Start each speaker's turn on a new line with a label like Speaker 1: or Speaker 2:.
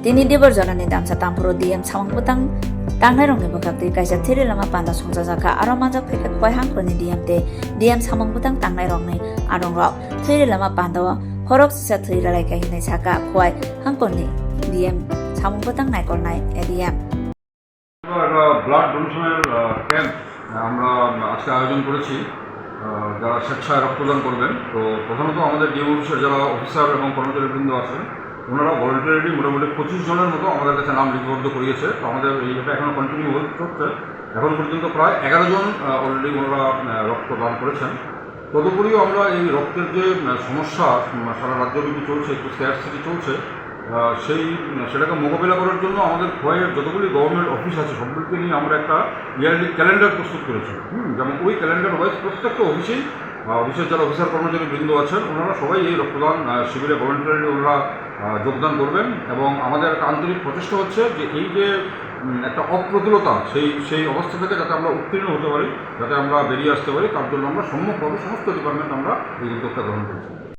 Speaker 1: Tini dibor janani damsa tampuro diem samangputang tangnai rongni bakakti kaisa thiri lama panda songjajaka aro manjak pheke koi hangkroni diem samangputang tangnai rongni arongrok thiri lama pandao horok sisa thiri ralai kahinai saka koi hangkroni diem samangputang naikornai ediem
Speaker 2: blood ডোনেশনের camp আমরা আজকে আয়োজন করেছি যারা স্বেচ্ছায় রক্তদান করবেন। তো প্রধানত আমাদের ডিএম অফিসের যারা অফিসার এবং কর্মচারীবৃন্দ আছেন ওনারা ভলেন্টারিলি মোটামুটি 25 জনের মতো আমাদের কাছে নাম লিপিবদ্ধ করিয়েছে। তো আমাদের এইটা এখনও কন্টিনিউ হচ্ছে। এখন পর্যন্ত প্রায় 11 জন অলরেডি ওনারা রক্তদান করেছেন। তদুপরিও আমরা এই রক্তের যে সমস্যা সারা রাজ্যব্যাপী চলছে, একটু স্ক্যারসিটি চলছে, সেটাকে মোকাবিলা করার জন্য আমাদের খোয়াইয়ের যতগুলি গভর্নমেন্ট অফিস আছে সবগুলিকে নিয়ে আমরা একটা ইয়ারলি ক্যালেন্ডার প্রস্তুত করেছি। যেমন ওই ক্যালেন্ডার ওয়াইজ প্রত্যেকটা অফিসের যারা অফিসার কর্মচারী বৃন্দ আছেন ওনারা সবাই এই রক্তদান শিবিরে ভলেন্টারিলি ওনারা যোগদান করবেন। এবং আমাদের একটা আন্তরিক প্রচেষ্টা হচ্ছে যে এই যে একটা অপ্রতুলতা সেই অবস্থা থেকে যাতে আমরা উত্তীর্ণ হতে পারি, যাতে আমরা বেরিয়ে আসতে পারি, তার জন্য আমরা সম্মুখভাবে সমস্ত ডিপার্টমেন্ট আমরা এই উদ্যোগটা গ্রহণ করছি।